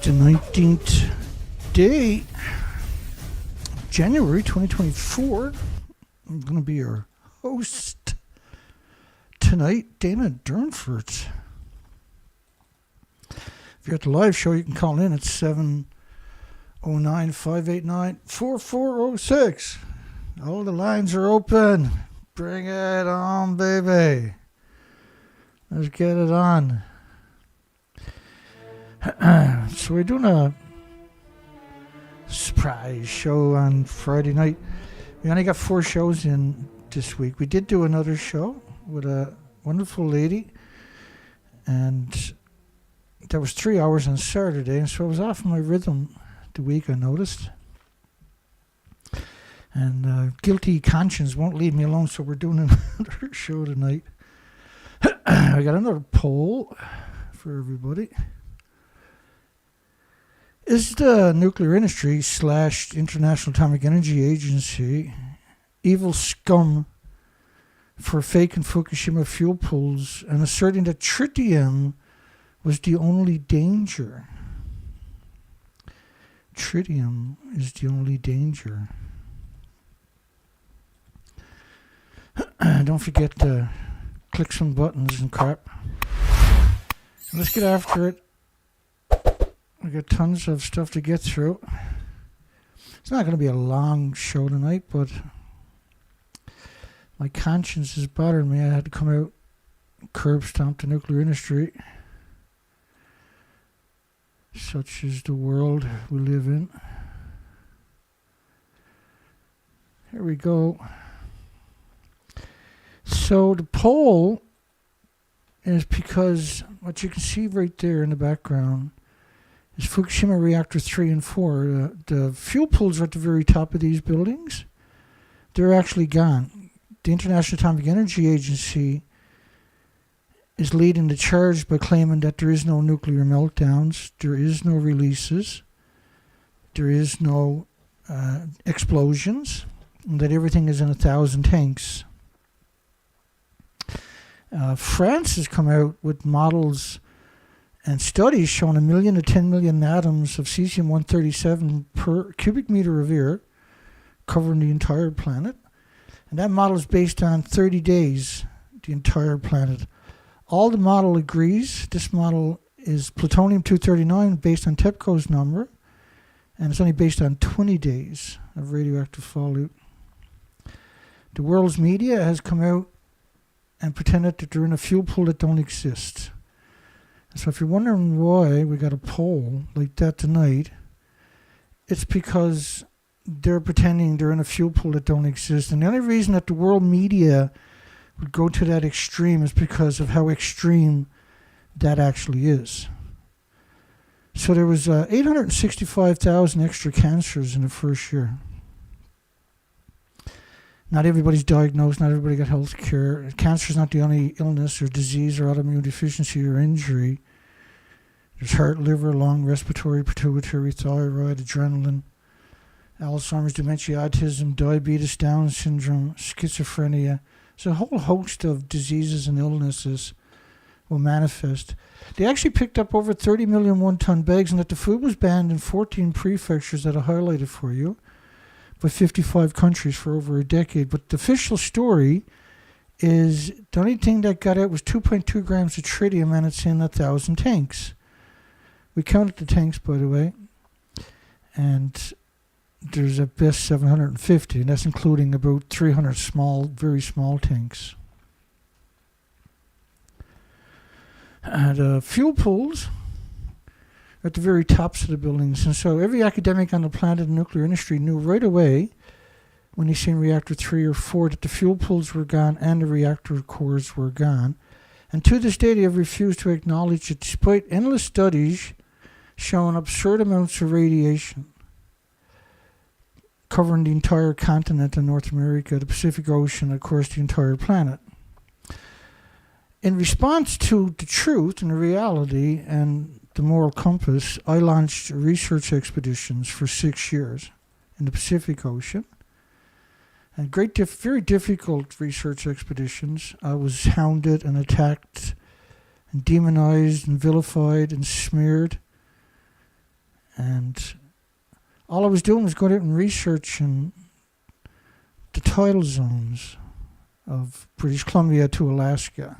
the 19th day, January 2024. I'm going to be your host tonight, Dana Durnford. If you're at the live show, you can call in at 709-589-4406. All the lines are open. Bring it on, baby. Let's get it on. So we're doing a surprise show on Friday night. We only got 4 shows in this week. We did do another show with a wonderful lady, and that was 3 hours on Saturday, and so I was off my rhythm the week, I noticed. And guilty conscience won't leave me alone, so we're doing another show tonight. I got another poll for everybody. Is the nuclear industry / International Atomic Energy Agency evil scum for faking Fukushima fuel pools and asserting that tritium was the only danger? Tritium is the only danger. Don't forget to click some buttons and crap. Let's get after it. We got tons of stuff to get through. It's not going to be a long show tonight, but my conscience is bothering me. I had to come out and curb stomp the nuclear industry. Such is the world we live in. Here we go. So the poll is because what you can see right there in the background is Fukushima Reactor 3 and 4. The fuel pools are at the very top of these buildings. They're actually gone. The International Atomic Energy Agency is leading the charge by claiming that there is no nuclear meltdowns, there is no releases, there is no explosions, and that everything is in 1,000 tanks. France has come out with models and studies showing 1 million to 10 million atoms of cesium-137 per cubic meter of air covering the entire planet. And that model is based on 30 days, the entire planet. All the model agrees. This model is plutonium-239 based on TEPCO's number, and it's only based on 20 days of radioactive fallout. The world's media has come out and pretended that they're in a fuel pool that don't exist. So if you're wondering why we got a poll like that tonight, it's because they're pretending they're in a fuel pool that don't exist. And the only reason that the world media would go to that extreme is because of how extreme that actually is. So there was 865,000 extra cancers in the first year. Not everybody's diagnosed, not everybody got health care. Cancer is not the only illness or disease or autoimmune deficiency or injury. There's heart, liver, lung, respiratory, pituitary, thyroid, adrenaline, Alzheimer's, dementia, autism, diabetes, Down syndrome, schizophrenia. There's a whole host of diseases and illnesses will manifest. They actually picked up over 30 million one-ton bags, and that the food was banned in 14 prefectures that I highlighted for you, by 55 countries for over a decade. But the official story is the only thing that got out was 2.2 grams of tritium, and it's in 1,000 tanks. We counted the tanks, by the way, and there's at best 750, and that's including about 300 small, very small tanks. The fuel pools at the very tops of the buildings. And so every academic on the planet in the nuclear industry knew right away when they seen reactor 3 or 4 that the fuel pools were gone and the reactor cores were gone. And to this day, they have refused to acknowledge it despite endless studies showing absurd amounts of radiation covering the entire continent of North America, the Pacific Ocean, and of course the entire planet. In response to the truth and the reality and the moral compass, I launched research expeditions for 6 years in the Pacific Ocean. And very difficult research expeditions. I was hounded and attacked and demonized and vilified and smeared And all I was doing was going out and researching the tidal zones of British Columbia to Alaska.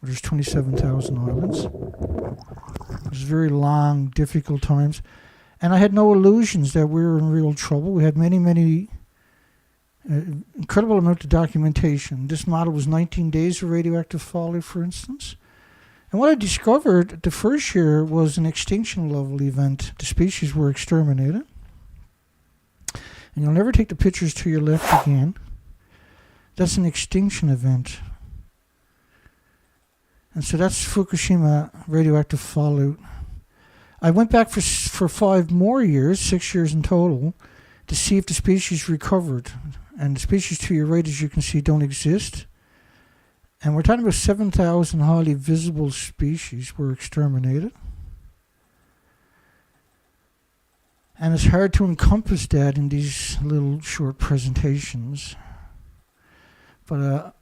There's 27,000 islands. It was very long, difficult times. And I had no illusions that we were in real trouble. We had many, incredible amount of documentation. This model was 19 days of radioactive fallout, for instance. And what I discovered the first year was an extinction level event. The species were exterminated. And you'll never take the pictures to your left again. That's an extinction event. And so that's Fukushima radioactive fallout. I went back for 5 more years, 6 years in total, to see if the species recovered. And the species to your right, as you can see, don't exist. And we're talking about 7,000 highly visible species were exterminated. And it's hard to encompass that in these little short presentations. But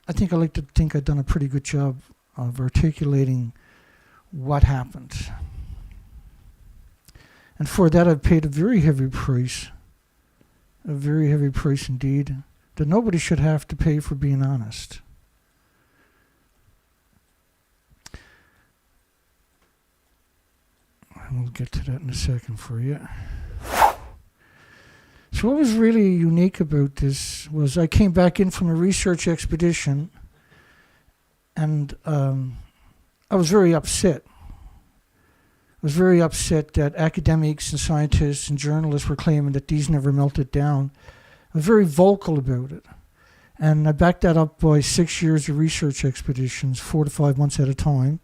I think I like to think I've done a pretty good job of articulating what happened. And for that I've paid a very heavy price indeed, that nobody should have to pay for being honest. And we'll get to that in a second for you. So what was really unique about this was I came back in from a research expedition, and I was very upset. I was very upset that academics and scientists and journalists were claiming that these never melted down. I was very vocal about it. And I backed that up by 6 years of research expeditions, 4 to 5 months at a time.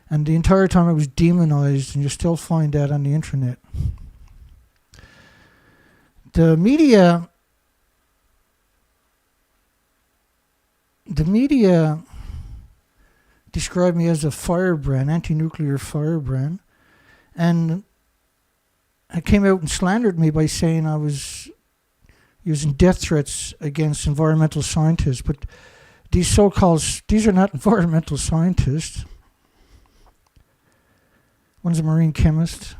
And the entire time I was demonized, and you still find that on the internet. The media described me as a firebrand, anti-nuclear firebrand, and it came out and slandered me by saying I was using death threats against environmental scientists. But these are not environmental scientists. One's a marine chemist.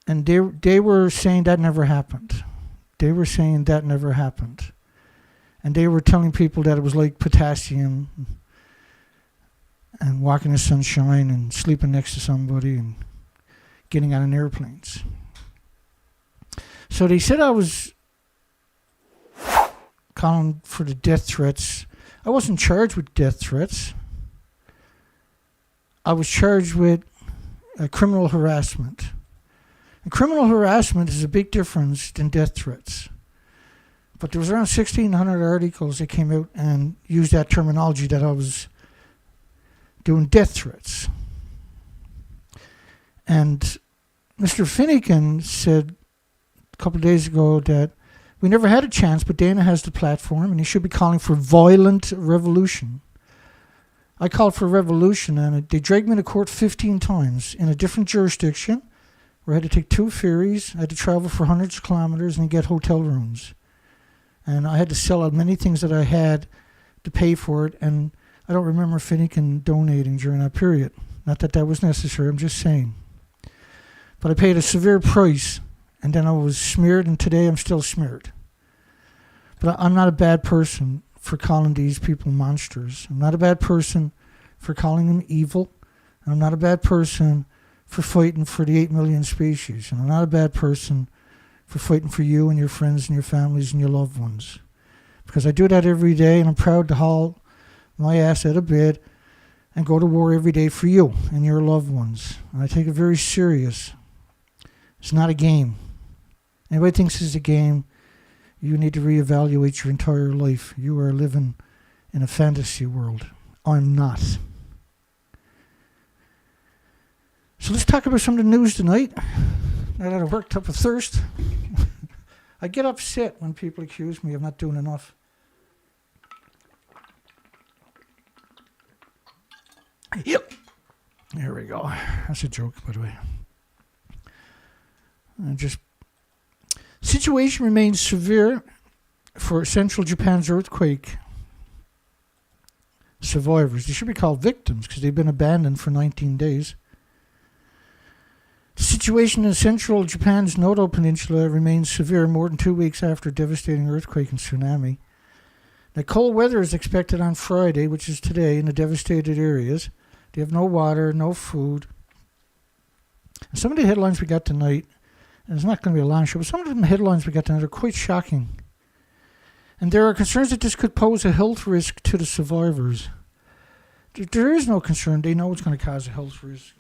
And they were saying that never happened. They were saying that never happened. And they were telling people that it was like potassium and walking in the sunshine and sleeping next to somebody and getting on airplanes. So they said I was calling for the death threats. I wasn't charged with death threats. I was charged with criminal harassment. And criminal harassment is a big difference than death threats. But there was around 1,600 articles that came out and used that terminology that I was doing death threats. And Mr. Finnegan said a couple of days ago that we never had a chance, but Dana has the platform and he should be calling for violent revolution. I called for revolution, and they dragged me to court 15 times in a different jurisdiction where I had to take 2 ferries, I had to travel for hundreds of kilometers and get hotel rooms. And I had to sell out many things that I had to pay for it, and I don't remember Finnegan donating during that period. Not that that was necessary, I'm just saying. But I paid a severe price, and then I was smeared, and today I'm still smeared. But I'm not a bad person for calling these people monsters. I'm not a bad person for calling them evil. And I'm not a bad person for fighting for the 8 million species. And I'm not a bad person for fighting for you and your friends and your families and your loved ones. Because I do that every day, and I'm proud to haul my ass out of bed and go to war every day for you and your loved ones. And I take it very serious. It's not a game. Anybody thinks it's a game, you need to reevaluate your entire life. You are living in a fantasy world. I'm not. So let's talk about some of the news tonight. Now that I've worked up a thirst. I get upset when people accuse me of not doing enough. Yep. There we go. That's a joke, by the way. Situation remains severe for central Japan's earthquake survivors. They should be called victims because they've been abandoned for 19 days. The situation in central Japan's Noto Peninsula remains severe more than 2 weeks after a devastating earthquake and tsunami. Now, cold weather is expected on Friday, which is today, in the devastated areas. They have no water, no food. And some of the headlines we got tonight, and it's not going to be a long show, but some of the headlines we got tonight are quite shocking. And there are concerns that this could pose a health risk to the survivors. There is no concern. They know it's going to cause a health risk.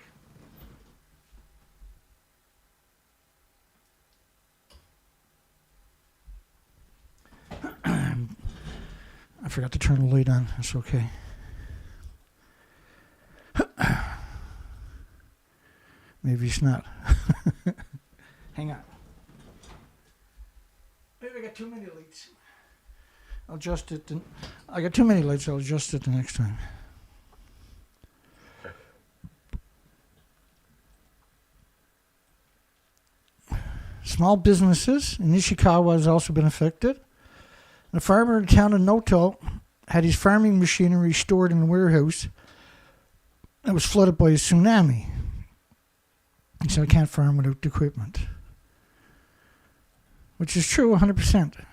I forgot to turn the light on. That's okay. Maybe it's not. Hang on. Maybe I got too many lights. I'll adjust it. I got too many lights. I'll adjust it the next time. Small businesses in Ishikawa has also been affected. The farmer in the town of Noto had his farming machinery stored in a warehouse that was flooded by a tsunami. He said, I can't farm without the equipment. Which is true 100%.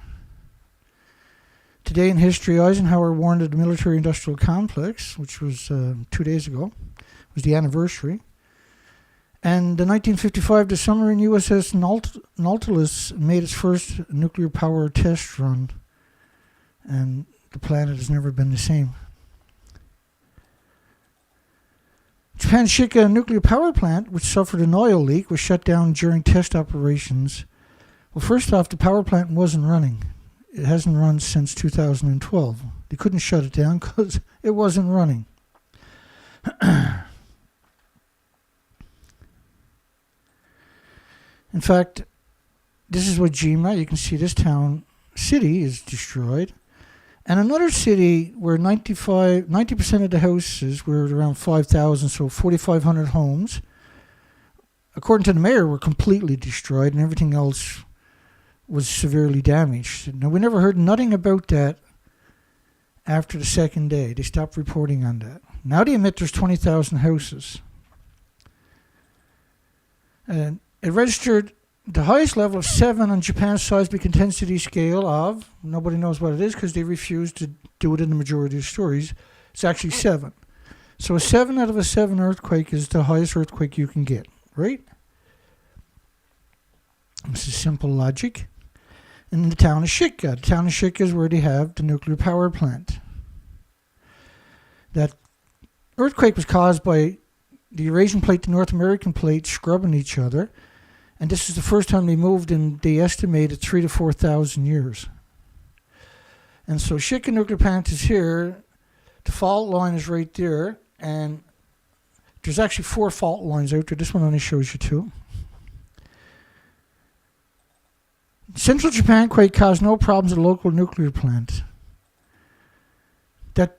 Today in history, Eisenhower warned of the military-industrial complex, which was 2 days ago. It was the anniversary. And in 1955, the submarine USS Nautilus made its first nuclear power test run. And the planet has never been the same. Japan's Shika nuclear power plant, which suffered an oil leak, was shut down during test operations. Well, first off, the power plant wasn't running. It hasn't run since 2012. They couldn't shut it down because it wasn't running. In fact, this is what Jima, you can see this town, city is destroyed. And another city where 90% of the houses were around 5,000, so 4,500 homes, according to the mayor, were completely destroyed and everything else was severely damaged. Now, we never heard nothing about that after the second day. They stopped reporting on that. Now they admit there's 20,000 houses. And it registered the highest level of 7 on Japan's seismic intensity scale of, nobody knows what it is because they refused to do it in the majority of stories. It's actually 7. So a 7 out of a 7 earthquake is the highest earthquake you can get, right? This is simple logic. In the town of Shika. The town of Shika is where they have the nuclear power plant. That earthquake was caused by the Eurasian plate and North American plate scrubbing each other. And this is the first time they moved in, they estimated, 3,000 to 4,000 years. And so Shika nuclear plant is here. The fault line is right there. And there's actually 4 fault lines out there. This one only shows you 2. Central Japan quake caused no problems at a local nuclear plant. The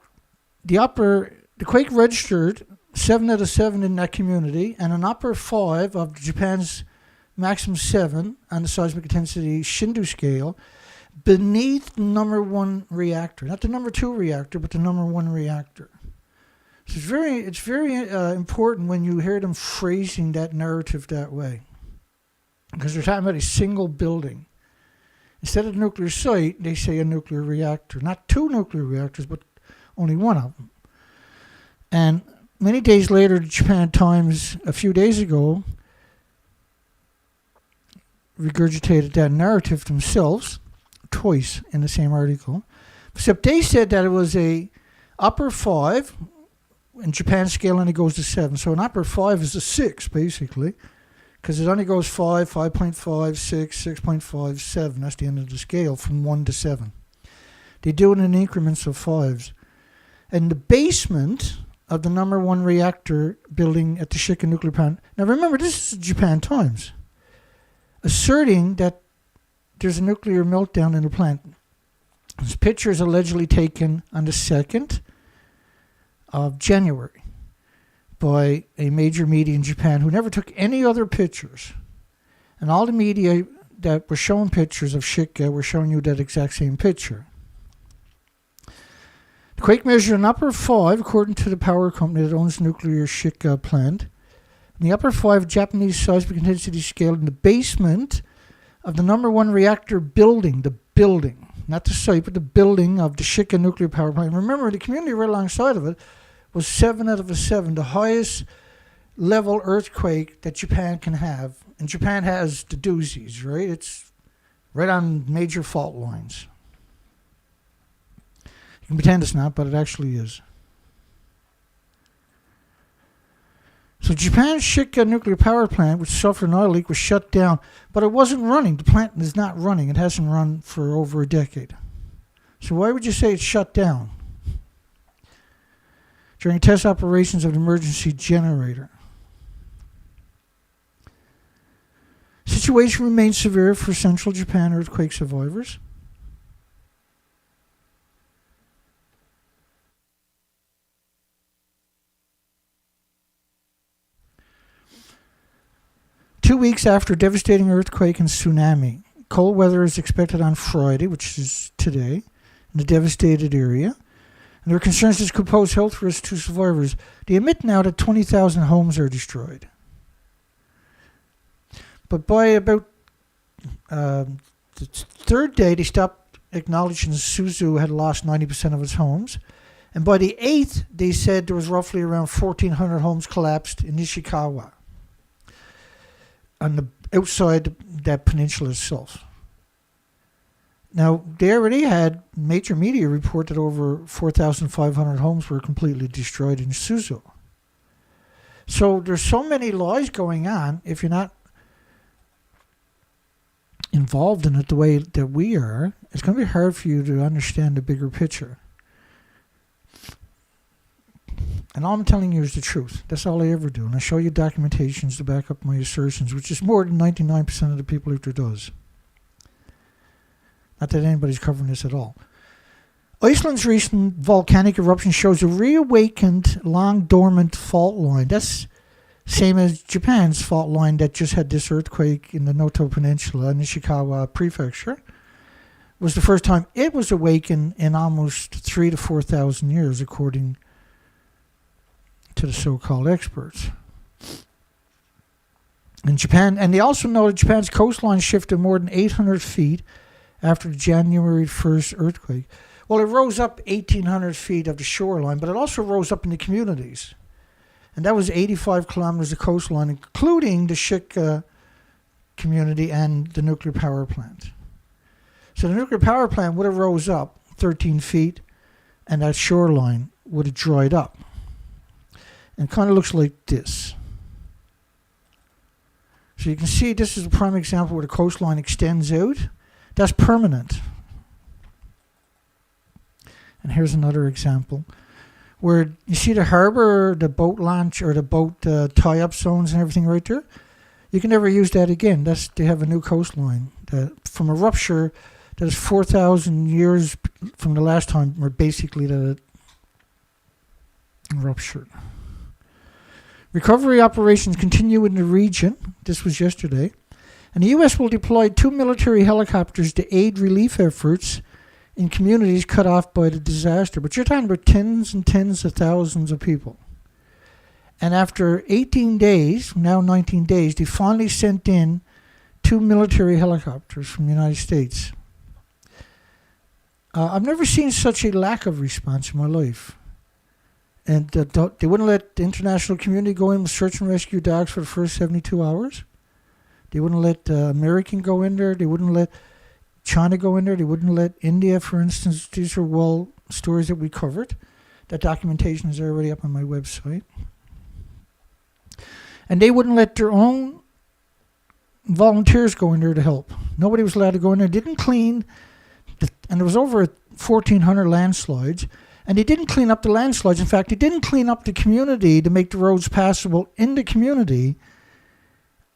quake registered 7 out of 7 in that community, and an upper 5 of Japan's maximum 7 on the seismic intensity Shindu scale beneath the number 1 reactor. Not the number 2 reactor, but the number 1 reactor. So it's very important when you hear them phrasing that narrative that way. Because they're talking about a single building. Instead of a nuclear site, they say a nuclear reactor. Not 2 nuclear reactors, but only 1 of them. And many days later, the Japan Times, a few days ago, regurgitated that narrative themselves twice in the same article. Except they said that it was a upper 5. In Japan's scale only goes to 7. So an upper 5 is a 6, basically. Because it only goes 5, 5.5, 6, 6.5, 7. That's the end of the scale from 1 to 7. They do it in increments of 5s. And the basement of the number 1 reactor building at the Shika nuclear plant. Now remember, this is Japan Times. Asserting that there's a nuclear meltdown in the plant. This picture is allegedly taken on the 2nd of January by a major media in Japan who never took any other pictures. And all the media that were showing pictures of Shika were showing you that exact same picture. The quake measured an upper 5, according to the power company that owns the nuclear Shika plant, In the upper 5 Japanese seismic intensity scale in the basement of the number 1 reactor building, not the site, but the building of the Shika nuclear power plant. Remember, the community right alongside of it was 7 out of a 7, the highest level earthquake that Japan can have. And Japan has the doozies, right? It's right on major fault lines. You can pretend it's not, but it actually is. So Japan's Shika nuclear power plant, which suffered an oil leak, was shut down, but it wasn't running. The plant is not running. It hasn't run for over a decade. So why would you say it's shut down? During test operations of the emergency generator. Situation remains severe for central Japan earthquake survivors. Two weeks after a devastating earthquake and tsunami, cold weather is expected on Friday, which is today, in the devastated area. And there are concerns this could pose health risks to survivors. They admit now that 20,000 homes are destroyed. But by about the third day, they stopped acknowledging Suzu had lost 90% of its homes. And by the 8th, they said there was roughly around 1,400 homes collapsed in Ishikawa, on the outside that peninsula itself. Now, they already had major media report that over 4,500 homes were completely destroyed in Suzu. So there's so many lies going on. If you're not involved in it the way that we are, it's going to be hard for you to understand the bigger picture. And all I'm telling you is the truth. That's all I ever do. And I show you documentations to back up my assertions, which is more than 99% of the people out there does. Not that anybody's covering this at all. Iceland's recent volcanic eruption shows a reawakened Long-Dormant fault line. That's same as Japan's fault line that just had this earthquake in the Noto Peninsula in Ishikawa Prefecture. It was the first time it was awakened in almost 3,000 to 4,000 years, according to the so-called experts. In Japan, and they also know that Japan's coastline shifted more than 800 feet after the January 1st earthquake. Well, it rose up 1,800 feet of the shoreline, but it also rose up in the communities. And that was 85 kilometers of coastline, including the Shika community and the nuclear power plant. So the nuclear power plant would have rose up 13 feet, and that shoreline would have dried up. And it kind of looks like this. So you can see this is a prime example where the coastline extends out. That's permanent. And here's another example where you see the harbor, the boat launch, or the boat tie-up zones and everything right there. You can never use that again. They have a new coastline from a rupture that is 4,000 years from the last time, or basically that it ruptured. Recovery operations continue in the region. This was yesterday. And the U.S. will deploy 2 military helicopters to aid relief efforts in communities cut off by the disaster. But you're talking about tens and tens of thousands of people. And after 18 days, now 19 days, they finally sent in 2 military helicopters from the United States. I've never seen such a lack of response in my life. And they wouldn't let the international community go in with search and rescue dogs for the first 72 hours. They wouldn't let American go in there. They wouldn't let China go in there. They wouldn't let India, for instance. These are stories that we covered. That documentation is already up on my website. And they wouldn't let their own volunteers go in there to help. Nobody was allowed to go in there. They didn't clean, and there was over 1,400 landslides. And they didn't clean up the landslides. In fact, they didn't clean up the community to make the roads passable in the community.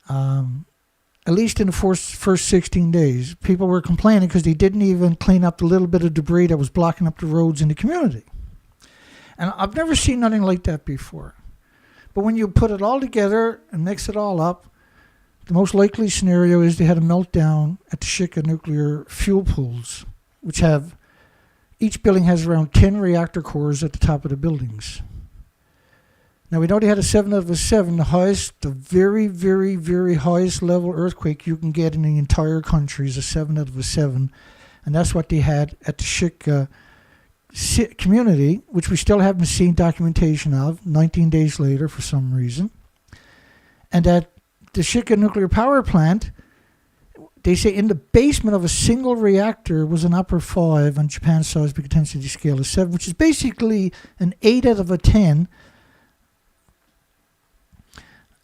At least in the first 16 days, people were complaining because they didn't even clean up the little bit of debris that was blocking up the roads in the community. And I've never seen nothing like that before. But when you put it all together and mix it all up, the most likely scenario is they had a meltdown at the Shika nuclear fuel pools, which have, each building has around 10 reactor cores at the top of the buildings. Now, we know they had a 7 out of a 7, the very, very, very highest level earthquake you can get in the entire country is a 7 out of a 7. And that's what they had at the Shika community, which we still haven't seen documentation of 19 days later for some reason. And at the Shika nuclear power plant, they say in the basement of a single reactor was an upper 5 on Japan's seismic intensity scale of 7, which is basically an 8 out of a 10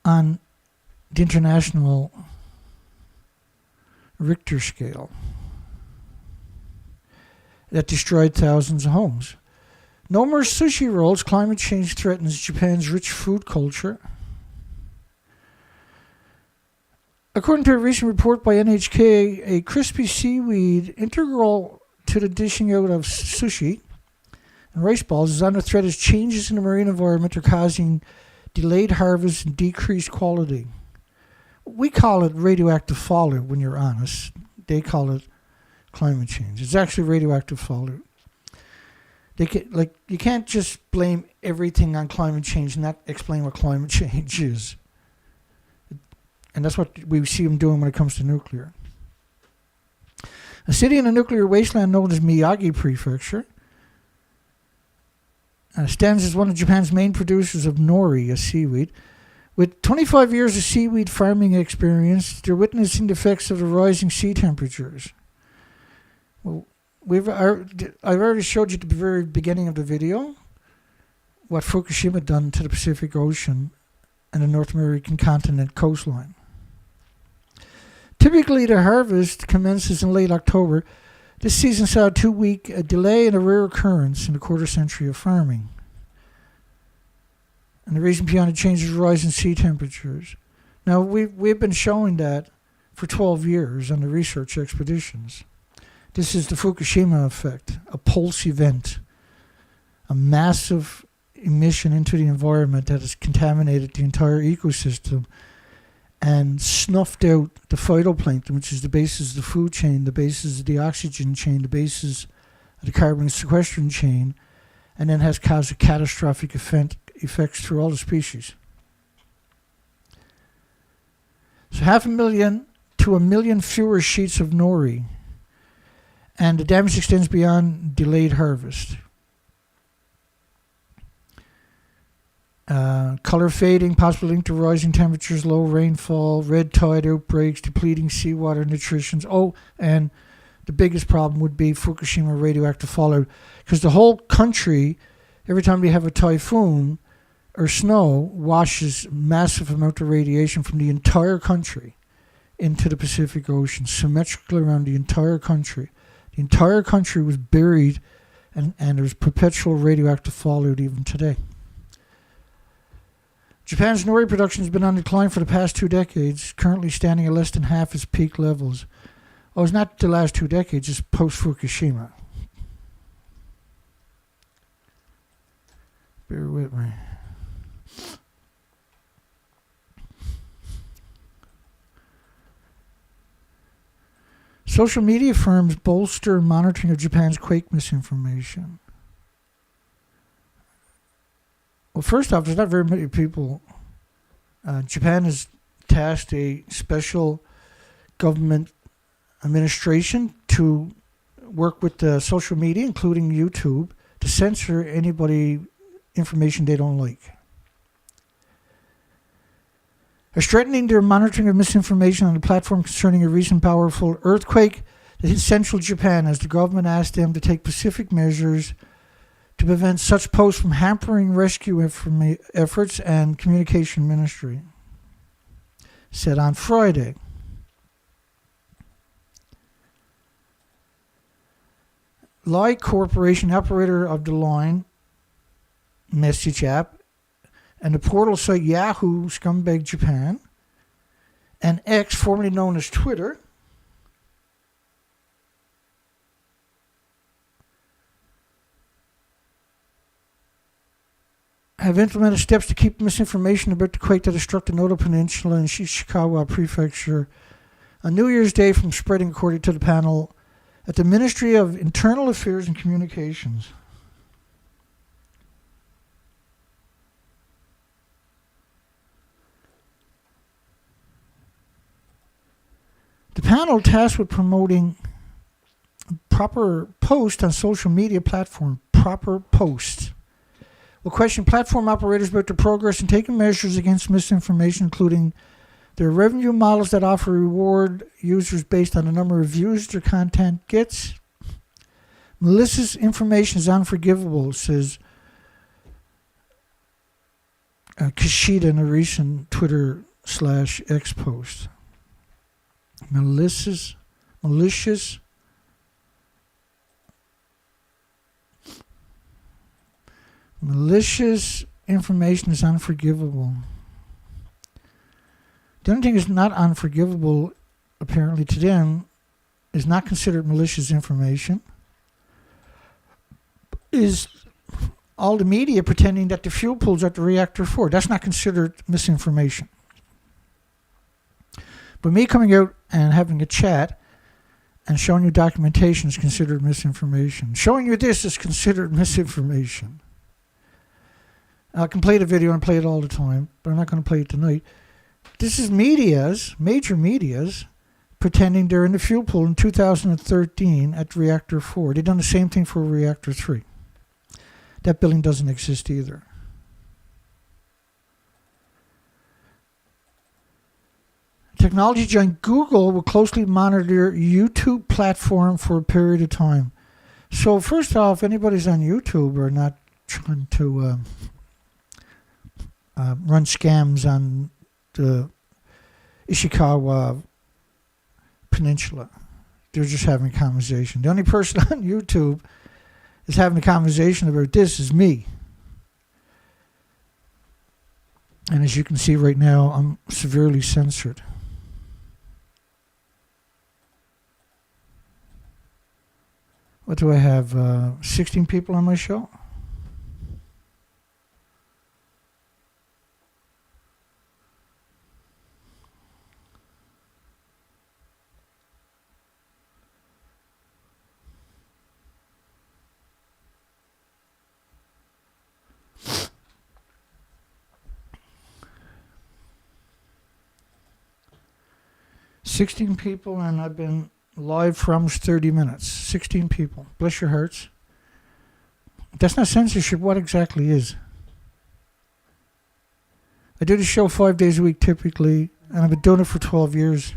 on the international Richter scale. That destroyed thousands of homes. No more sushi rolls. Climate change threatens Japan's rich food culture. According to a recent report by NHK, a crispy seaweed integral to the dishing out of sushi and rice balls is under threat as changes in the marine environment are causing delayed harvest and decreased quality. We call it radioactive fallout when you're honest. They call it climate change. It's actually radioactive fallout. You can't just blame everything on climate change and not explain what climate change is. And that's what we see them doing when it comes to nuclear. A city in a nuclear wasteland known as Miyagi Prefecture stands as one of Japan's main producers of nori, a seaweed. With 25 years of seaweed farming experience, they're witnessing the effects of the rising sea temperatures. Well, I've already showed you at the very beginning of the video what Fukushima done to the Pacific Ocean and the North American continent coastline. Typically, the harvest commences in late October. This season saw a 2-week delay and a rare occurrence in the quarter century of farming. And the reason behind the change is rising sea temperatures. Now, we've been showing that for 12 years on the research expeditions. This is the Fukushima effect, a pulse event, a massive emission into the environment that has contaminated the entire ecosystem and snuffed out the phytoplankton, which is the basis of the food chain, the basis of the oxygen chain, the basis of the carbon sequestration chain, and then has caused a catastrophic effects through all the species. So 500,000 to 1 million fewer sheets of nori, and the damage extends beyond delayed harvest. Color fading, possibly linked to rising temperatures, low rainfall, red tide outbreaks, depleting seawater nutrition. Oh, and the biggest problem would be Fukushima radioactive fallout, because the whole country, every time they have a typhoon or snow, washes massive amount of radiation from the entire country into the Pacific Ocean, symmetrically around the entire country. The entire country was buried, and there's perpetual radioactive fallout even today. Japan's nori production has been on decline for the past 2 decades, currently standing at less than half its peak levels. Oh, it's not the last 2 decades, it's post-Fukushima. Bear with me. Social media firms bolster monitoring of Japan's quake misinformation. Well, first off, there's not very many people. Japan has tasked a special government administration to work with the social media, including YouTube, to censor anybody information they don't like. Are strengthening their monitoring of misinformation on the platform concerning a recent powerful earthquake that hit central Japan, as the government asked them to take specific measures to prevent such posts from hampering rescue efforts and communication ministry. Said on Friday. Light Corporation, operator of the Line message app, and the portal site Yahoo Scumbag Japan, and X, formerly known as Twitter, have implemented steps to keep misinformation about the quake that has struck the Noto Peninsula in Ishikawa Prefecture on New Year's Day from spreading, according to the panel at the Ministry of Internal Affairs and Communications. panel tasked with promoting proper post on social media platform. Proper post. Will question platform operators about their progress in taking measures against misinformation, including their revenue models that offer reward users based on the number of views their content gets. Malicious information is unforgivable, says Kishida in a recent Twitter/X post. Malicious information is unforgivable. The only thing that's not unforgivable, apparently to them, is not considered malicious information, is all the media pretending that the fuel pool's at the reactor 4. That's not considered misinformation. But me coming out and having a chat and showing you documentation is considered misinformation. Showing you this is considered misinformation. I can play the video and play it all the time, but I'm not going to play it tonight. This is major medias, pretending they're in the fuel pool in 2013 at reactor 4. They've done the same thing for reactor 3. That building doesn't exist either. Technology giant Google will closely monitor YouTube platform for a period of time. So first off, anybody's on YouTube are not trying to run scams on the Ishikawa Peninsula. They're just having a conversation. The only person on YouTube is having a conversation about this is me. And as you can see right now, I'm severely censored. What do I have? 16 people on my show? $16 people, and I've been live for almost 30 minutes. 16 people. Bless your hearts. That's not censorship. What exactly is? I do the show 5 days a week typically, and I've been doing it for 12 years.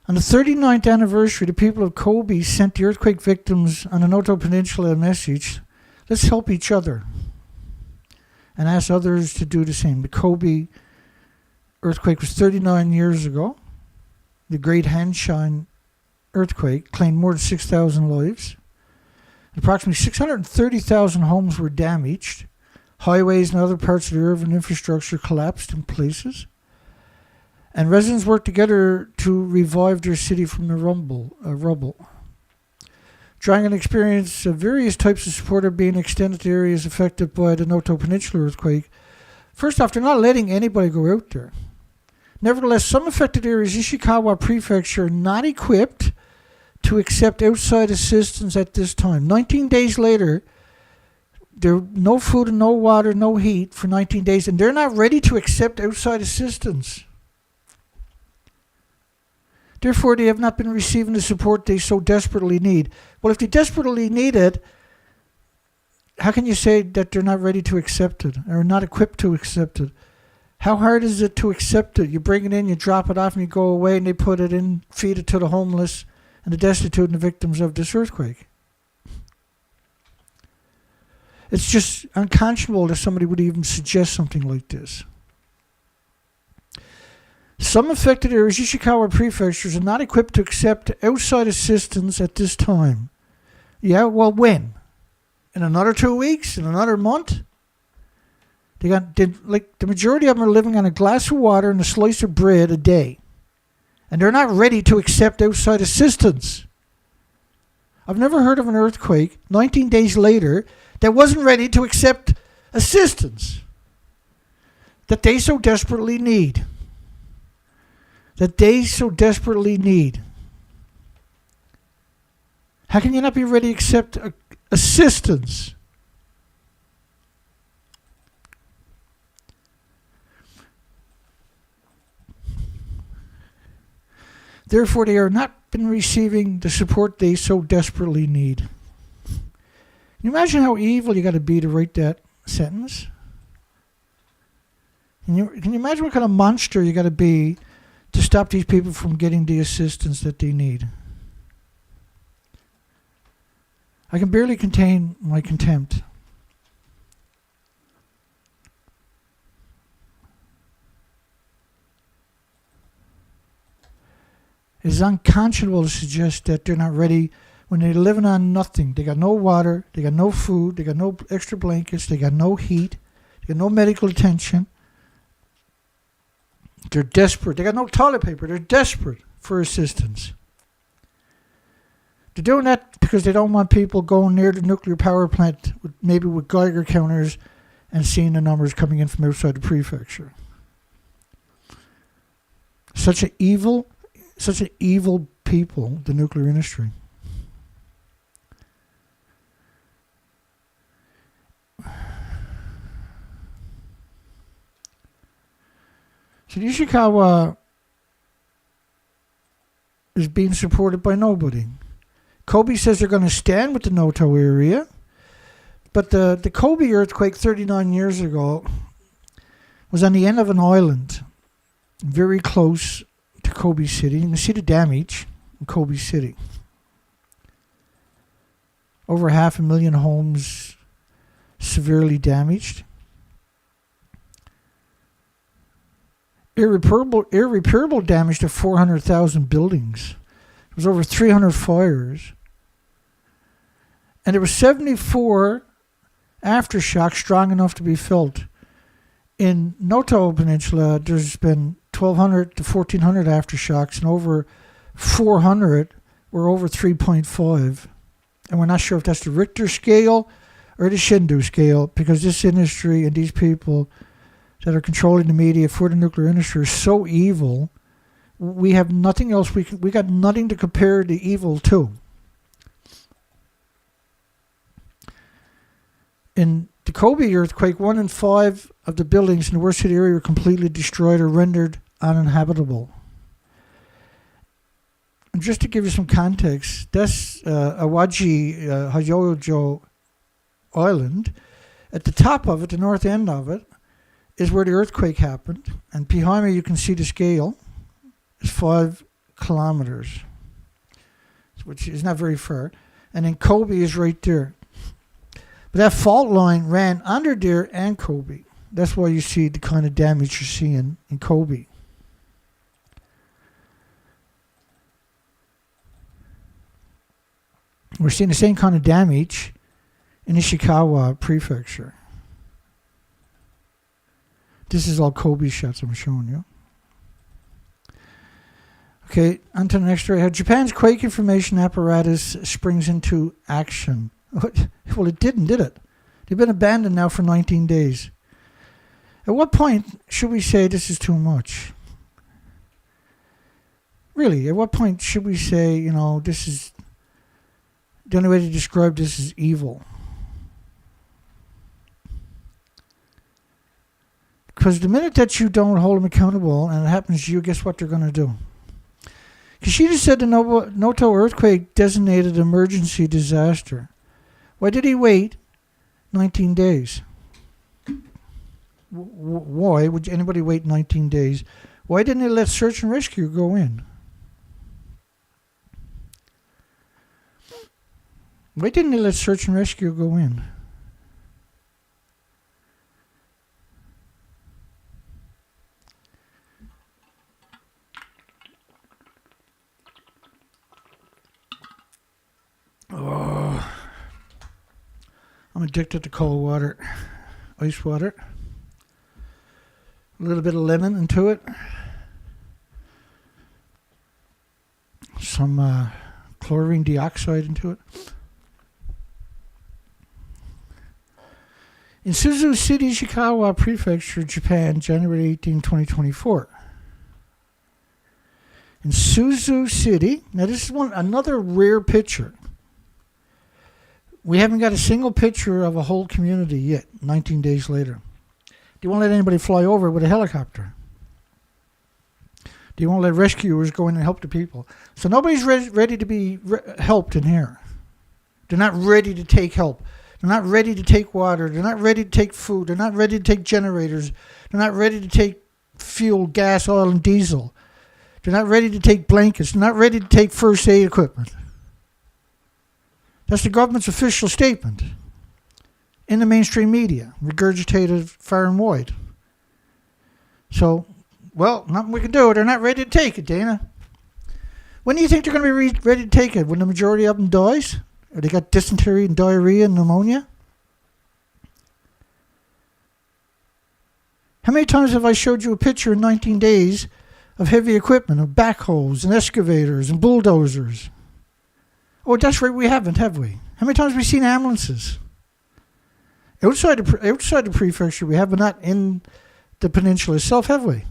On the 39th anniversary, the people of Kobe sent the earthquake victims on the Noto Peninsula a message. Let's help each other and ask others to do the same. The Kobe earthquake was 39 years ago. The Great Hanshin earthquake claimed more than 6,000 lives. Approximately 630,000 homes were damaged. Highways and other parts of the urban infrastructure collapsed in places. And residents worked together to revive their city from the rubble. Trying and experience various types of support are being extended to areas affected by the Noto Peninsula earthquake. First off, they're not letting anybody go out there. Nevertheless, some affected areas, Ishikawa Prefecture, are not equipped to accept outside assistance at this time. 19 days later, there no food and no water, no heat for 19 days, and they're not ready to accept outside assistance. Therefore, they have not been receiving the support they so desperately need. Well, if they desperately need it, how can you say that they're not ready to accept it or not equipped to accept it? How hard is it to accept it? You bring it in, you drop it off, and you go away, and they put it in, feed it to the homeless and the destitute and the victims of this earthquake. It's just unconscionable that somebody would even suggest something like this. Some affected areas, Ishikawa prefectures, are not equipped to accept outside assistance at this time. Yeah, well, when? In another 2 weeks? In another month? The majority of them are living on a glass of water and a slice of bread a day. And they're not ready to accept outside assistance. I've never heard of an earthquake 19 days later that wasn't ready to accept assistance that they so desperately need. How can you not be ready to accept assistance? Therefore, they are not been receiving the support they so desperately need. Can you imagine how evil you got to be to write that sentence? Can you imagine what kind of monster you got to be to stop these people from getting the assistance that they need? I can barely contain my contempt. It is unconscionable to suggest that they're not ready when they're living on nothing. They got no water, they got no food, they got no extra blankets, they got no heat, they got no medical attention. They're desperate. They got no toilet paper. They're desperate for assistance. They're doing that because they don't want people going near the nuclear power plant, maybe with Geiger counters, and seeing the numbers coming in from outside the prefecture. Such an evil people, the nuclear industry. So Ishikawa is being supported by nobody. Kobe says they're going to stand with the Noto area, but the Kobe earthquake 39 years ago was on the end of an island, very close to Kobe City. You can see the damage in Kobe City. Over 500,000 homes severely damaged. Irreparable damage to 400,000 buildings. There was over 300 fires. And there were 74 aftershocks strong enough to be felt. In Noto Peninsula, there's been 1,200 to 1,400 aftershocks, and over 400 were over 3.5. And we're not sure if that's the Richter scale or the Shindu scale, because this industry and these people that are controlling the media for the nuclear industry are so evil. We have nothing else. We got nothing to compare the evil to. In the Kobe earthquake, 1 in 5 of the buildings in the worst hit area were completely destroyed or rendered uninhabitable. And just to give you some context, that's Awaji Hayojo Island. At the top of it, the north end of it, is where the earthquake happened. And behind me, you can see the scale. It's 5 kilometers, which is not very far. And then Kobe is right there. But that fault line ran under there and Kobe. That's why you see the kind of damage you're seeing in Kobe. We're seeing the same kind of damage in Ishikawa Prefecture. This is all Kobe shots I'm showing you. Okay, on to the next story. How Japan's quake information apparatus springs into action. Well, it didn't, did it? They've been abandoned now for 19 days. At what point should we say this is too much? Really, at what point should we say, this is... The only way to describe this is evil? Because the minute that you don't hold them accountable and it happens to you, guess what they're going to do? Kishida said the Noto earthquake designated emergency disaster. Why did he wait 19 days? Why would anybody wait 19 days? Why didn't they let search and rescue go in? Why didn't they let search and rescue go in? Oh, I'm addicted to cold water, ice water. A little bit of lemon into it. Some chlorine dioxide into it. In Suzu City, Ishikawa Prefecture, Japan, January 18, 2024. In Suzu City, now this is another rare picture. We haven't got a single picture of a whole community yet, 19 days later. Do you want to let anybody fly over with a helicopter? Do you want to let rescuers go in and help the people? So nobody's ready to be helped in here. They're not ready to take help. They're not ready to take water. They're not ready to take food. They're not ready to take generators. They're not ready to take fuel, gas, oil, and diesel. They're not ready to take blankets. They're not ready to take first aid equipment. That's the government's official statement in the mainstream media, regurgitated far and wide. So, well, nothing we can do. They're not ready to take it, Dana. When do you think they're going to be ready to take it? When the majority of them dies? Or they got dysentery and diarrhea and pneumonia? How many times have I showed you a picture in 19 days of heavy equipment, of backhoes and excavators and bulldozers? Oh, that's right, we haven't, have we? How many times have we seen ambulances? Outside the prefecture we have, but not in the peninsula itself, have we?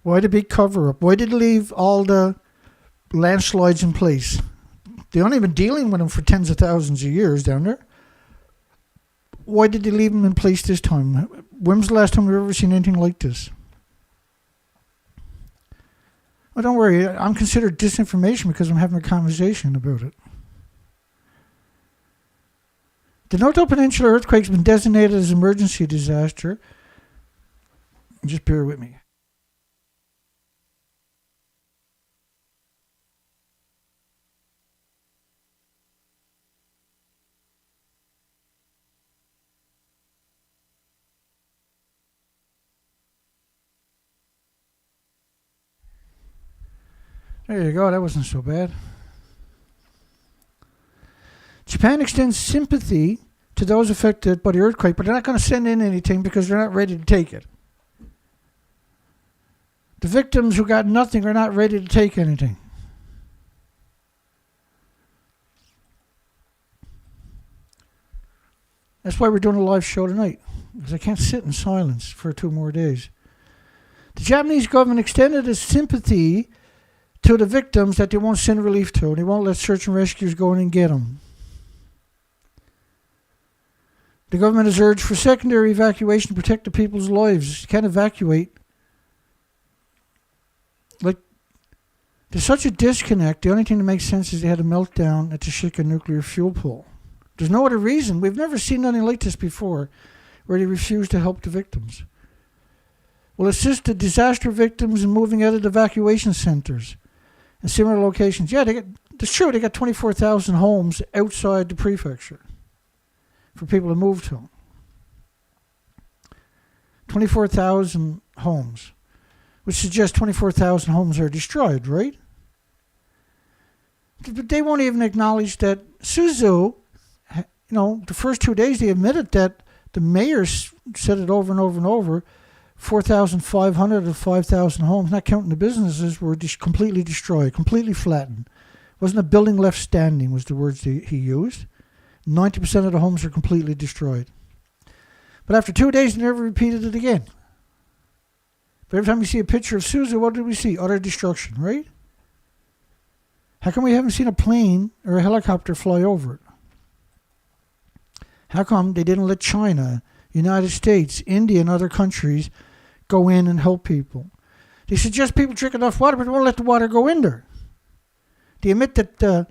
Why the big cover-up? Why did they leave all the landslides in place? They've only been dealing with them for tens of thousands of years down there. Why did they leave them in place this time? When was the last time we've ever seen anything like this? Well, don't worry. I'm considered disinformation because I'm having a conversation about it. The Noto Peninsula Earthquake has been designated as an emergency disaster. Just bear with me. There you go, that wasn't so bad. Japan extends sympathy to those affected by the earthquake, but they're not going to send in anything because they're not ready to take it. The victims who got nothing are not ready to take anything. That's why we're doing a live show tonight, because I can't sit in silence for 2 more days. The Japanese government extended its sympathy to the victims that they won't send relief to, and they won't let search and rescuers go in and get them. The government has urged for secondary evacuation to protect the people's lives. You can't evacuate. Like, there's such a disconnect. The only thing that makes sense is they had a meltdown at the Shika nuclear fuel pool. There's no other reason. We've never seen anything like this before, where they refuse to help the victims. Will assist the disaster victims in moving out of the evacuation centers and similar locations. Yeah, it's true. They got 24,000 homes outside the prefecture for people to move to. 24,000 homes, which suggests 24,000 homes are destroyed, right? But they won't even acknowledge that Suzu, the first 2 days they admitted that the mayor said it over and over and over, 4,500 of 5,000 homes, not counting the businesses, were completely destroyed, completely flattened. Wasn't a building left standing, was the words he used. 90% of the homes are completely destroyed. But after 2 days, they never repeated it again. But every time we see a picture of Suzu, what do we see? Utter destruction, right? How come we haven't seen a plane or a helicopter fly over it? How come they didn't let China, United States, India, and other countries go in and help people? They suggest people drink enough water, but they won't let the water go in there. They admit that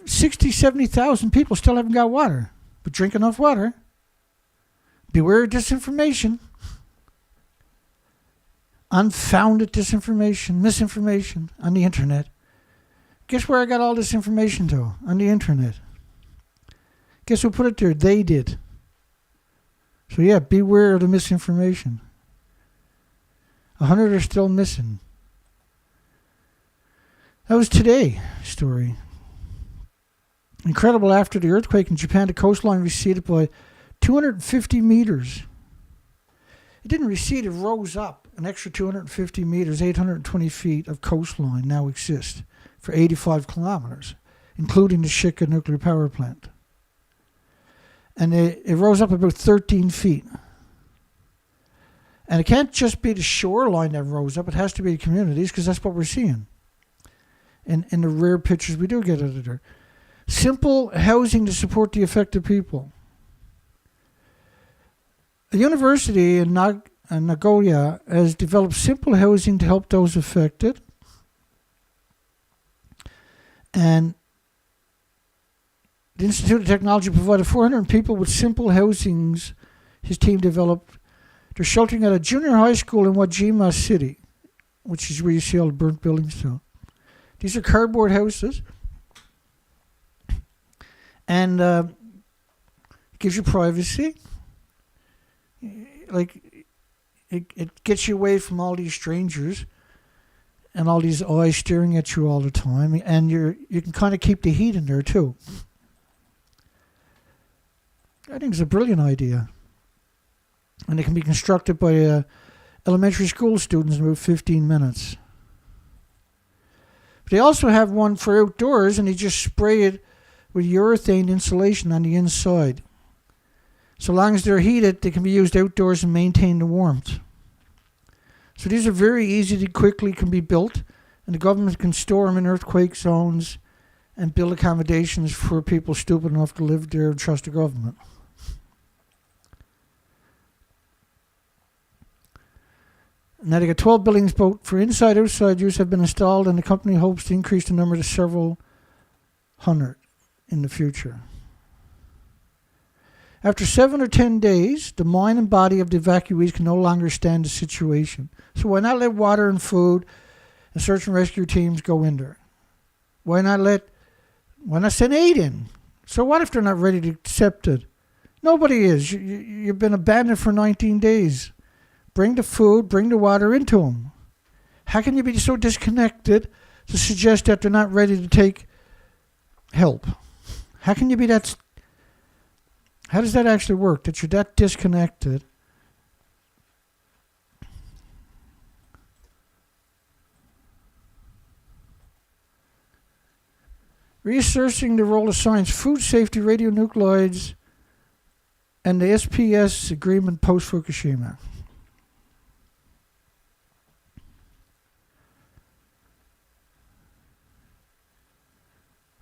60, 70,000 people still haven't got water, but drink enough water. Beware of disinformation. Unfounded disinformation, misinformation on the internet. Guess where I got all this information to? On the internet. Guess who put it there? They did. So yeah, beware of the misinformation. 100 are still missing. That was today's story. Incredible, after the earthquake in Japan, the coastline receded by 250 meters. It didn't recede, it rose up an extra 250 meters, 820 feet of coastline now exist for 85 kilometers, including the Shika nuclear power plant. And it rose up about 13 feet. And it can't just be the shoreline that rose up, it has to be the communities, because that's what we're seeing in the rare pictures we do get out of there. simple housing to support the affected people. A university in Nagoya has developed simple housing to help those affected. And the Institute of Technology provided 400 people with simple housings his team developed. They're sheltering at a junior high school in Wajima City, which is where you see all the burnt buildings now. These are cardboard houses. And it gives you privacy. Like, it gets you away from all these strangers and all these eyes staring at you all the time. And you can kind of keep the heat in there too. I think it's a brilliant idea. And it can be constructed by elementary school students in about 15 minutes. But they also have one for outdoors, and they just spray it with urethane insulation on the inside. So long as they're heated, they can be used outdoors and maintain the warmth. So these are very easy to quickly can be built, and the government can store them in earthquake zones and build accommodations for people stupid enough to live there and trust the government. Now they got 12 buildings both for inside and outside use have been installed, and the company hopes to increase the number to several hundred in the future. After 7 or 10 days, the mind and body of the evacuees can no longer stand the situation. So why not let water and food and search and rescue teams go in there? Why not send aid in? So what if they're not ready to accept it? Nobody is. You've been abandoned for 19 days. Bring the food, bring the water into them. How can you be so disconnected to suggest that they're not ready to take help? How can you be that? How does that actually work, that you're that disconnected? Researching the role of science, food safety, radionuclides, and the SPS agreement post-Fukushima.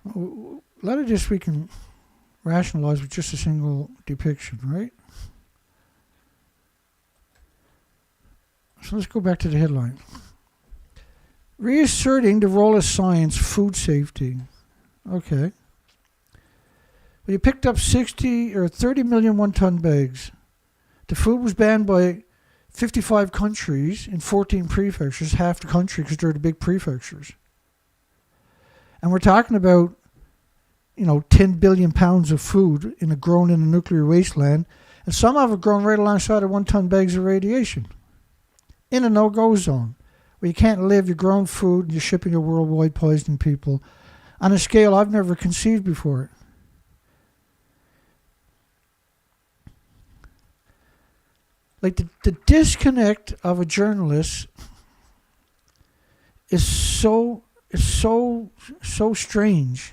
A lot of this we can rationalize with just a single depiction, right? So let's go back to the headline. Reasserting the role of science, food safety. Okay. Well, you picked up 60 or 30 million one-ton bags. The food was banned by 55 countries in 14 prefectures, half the country because they're the big prefectures. And we're talking about, 10 billion pounds of food grown in a nuclear wasteland, and some of it grown right alongside of one-ton bags of radiation in a no-go zone where you can't live your grown food and you're shipping it worldwide, poisoning people on a scale I've never conceived before. Like the disconnect of a journalist is so strange.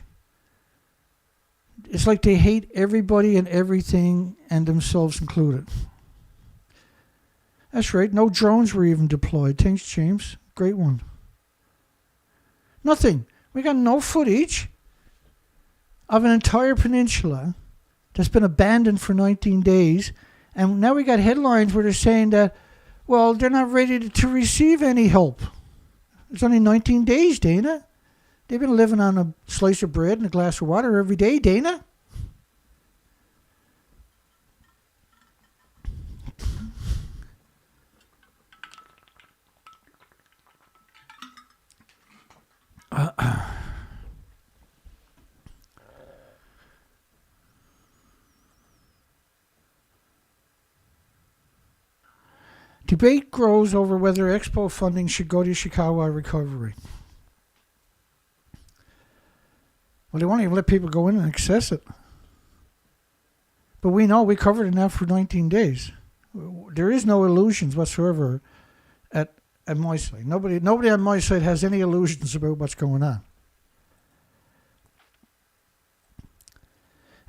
It's like they hate everybody and everything and themselves included. That's right. No drones were even deployed. Thanks, James. Great one. Nothing. We got no footage of an entire peninsula that's been abandoned for 19 days. And now we got headlines where they're saying that, well, they're not ready to receive any help. It's only 19 days, Dana. They've been living on a slice of bread and a glass of water every day, Dana. Debate grows over whether Expo funding should go to Ishikawa recovery. Well, they won't even let people go in and access it. But we know we covered it now for 19 days. There is no illusions whatsoever at my side. Nobody on my side has any illusions about what's going on.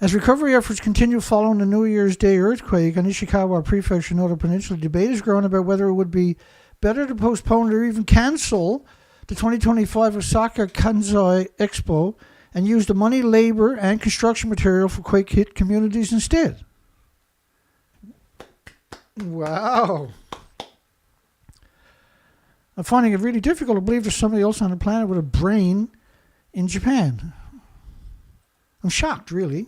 As recovery efforts continue following the New Year's Day earthquake on Ishikawa Prefecture, Noto Peninsula, debate is growing about whether it would be better to postpone or even cancel the 2025 Osaka-Kansai Expo and use the money, labor, and construction material for quake-hit communities instead. Wow. I'm finding it really difficult to believe there's somebody else on the planet with a brain in Japan. I'm shocked, really.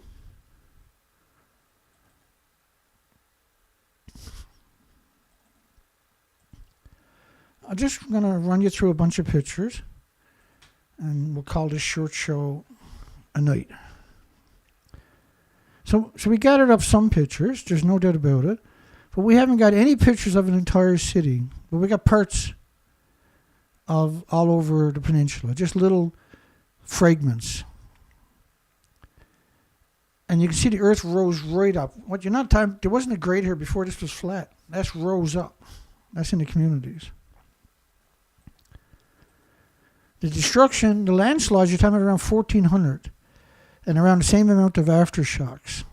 I'm just going to run you through a bunch of pictures, and we'll call this short show a night. So we gathered up some pictures, there's no doubt about it, but we haven't got any pictures of an entire city, but we got parts of all over the peninsula, just little fragments. And you can see the earth rose right up. There wasn't a grade here before this was flat. That's rose up. That's in the communities. The destruction, the landslides, you're talking about around 1,400, and around the same amount of aftershocks.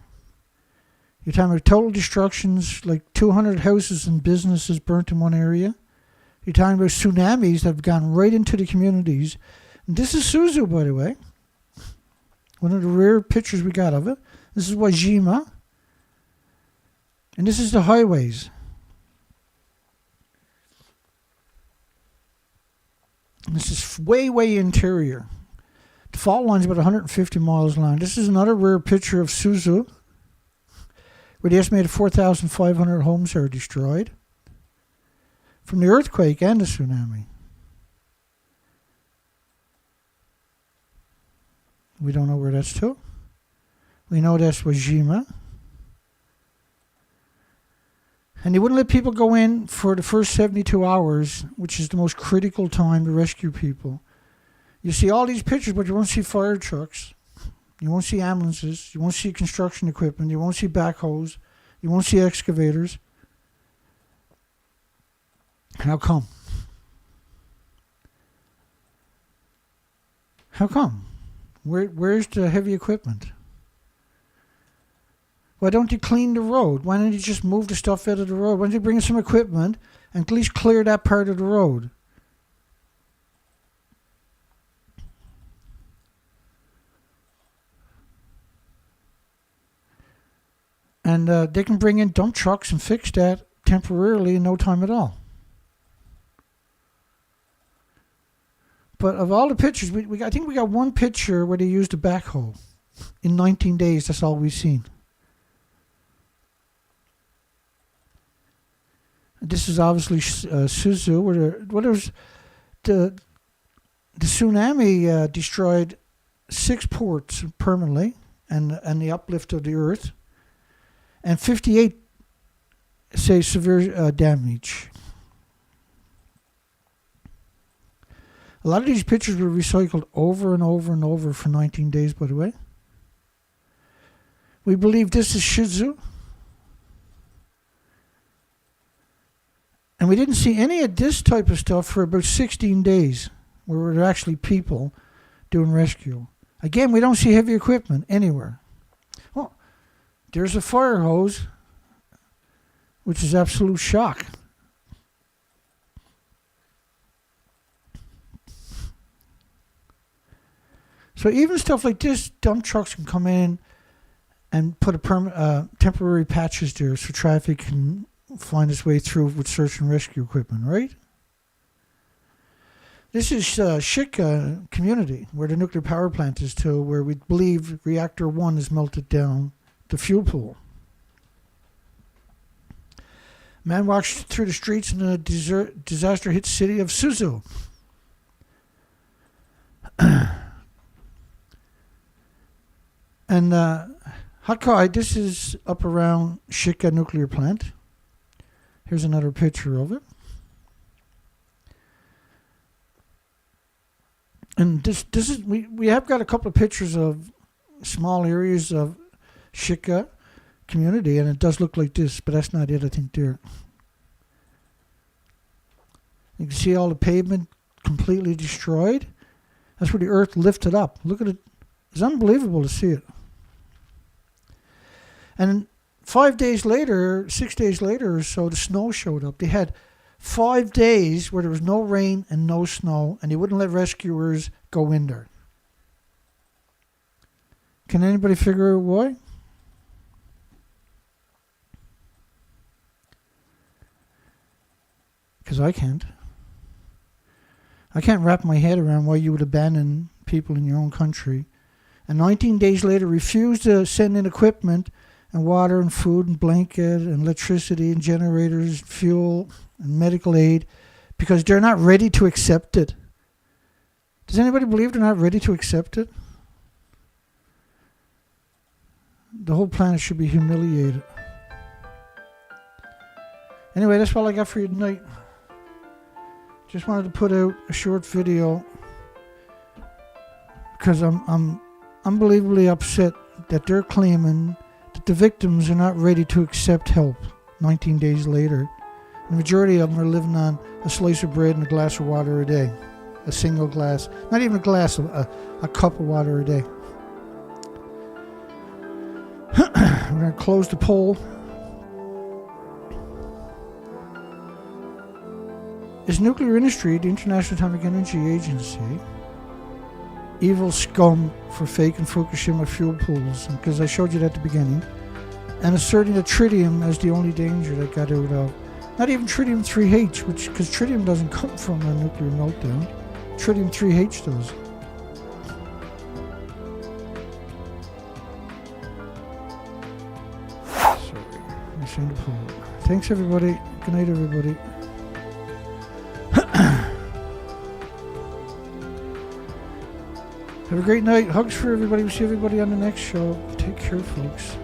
You're talking about total destructions, like 200 houses and businesses burnt in one area. You're talking about tsunamis that have gone right into the communities. And this is Suzu, by the way. One of the rare pictures we got of it. This is Wajima. And this is the highways. And this is way, way interior. The fault line is about 150 miles long. This is another rare picture of Suzu, where the estimated 4,500 homes are destroyed from the earthquake and the tsunami. We don't know where that's to. We know that's Wajima. And they wouldn't let people go in for the first 72 hours, which is the most critical time to rescue people. You see all these pictures, but you won't see fire trucks. You won't see ambulances. You won't see construction equipment. You won't see backhoes. You won't see excavators. How come? How come? Where's the heavy equipment? Why don't you clean the road? Why don't you just move the stuff out of the road? Why don't you bring in some equipment and at least clear that part of the road? And they can bring in dump trucks and fix that temporarily in no time at all. But of all the pictures, I think we got one picture where they used a backhoe. In 19 days, that's all we've seen. This is obviously Suzu, where the tsunami destroyed 6 ports permanently, and the uplift of the earth, and 58 say severe damage. A lot of these pictures were recycled over and over and over for 19 days, by the way. We believe this is Shizu. And we didn't see any of this type of stuff for about 16 days, where there were actually people doing rescue. Again, we don't see heavy equipment anywhere. Well, there's a fire hose, which is absolute shock. So even stuff like this, dump trucks can come in and put temporary patches there so traffic can find its way through with search and rescue equipment, right? This is Shika community, where the nuclear power plant is too, where we believe reactor 1 has melted down the fuel pool. Man walks through the streets in the disaster-hit city of Suzu. And Hakai, this is up around Shika nuclear plant. Here's another picture of it. And this is we have got a couple of pictures of small areas of Shika community, and it does look like this, but that's not it, I think, there. You can see all the pavement completely destroyed. That's where the earth lifted up. Look at it. It's unbelievable to see it. And 5 days later, 6 days later or so, the snow showed up. They had 5 days where there was no rain and no snow, and they wouldn't let rescuers go in there. Can anybody figure out why? Because I can't. I can't wrap my head around why you would abandon people in your own country and 19 days later refuse to send in equipment and water and food and blanket and electricity and generators, fuel and medical aid because they're not ready to accept it. Does anybody believe they're not ready to accept it? The whole planet should be humiliated. Anyway, that's all I got for you tonight. Just wanted to put out a short video because I'm unbelievably upset that they're claiming that the victims are not ready to accept help 19 days later. The majority of them are living on a slice of bread and a glass of water a day. A single glass. Not even a glass, a cup of water a day. We're going to close the poll. Is nuclear industry, the International Atomic Energy Agency, evil scum for faking Fukushima fuel pools? Because I showed you that at the beginning. And asserting that tritium as the only danger that got out of. Not even tritium-3H, because tritium doesn't come from a nuclear meltdown. Tritium-3H does. Sorry, I'm saying the poll. Thanks, everybody. Good night, everybody. Have a great night. Hugs for everybody. We'll see everybody on the next show. Take care, folks.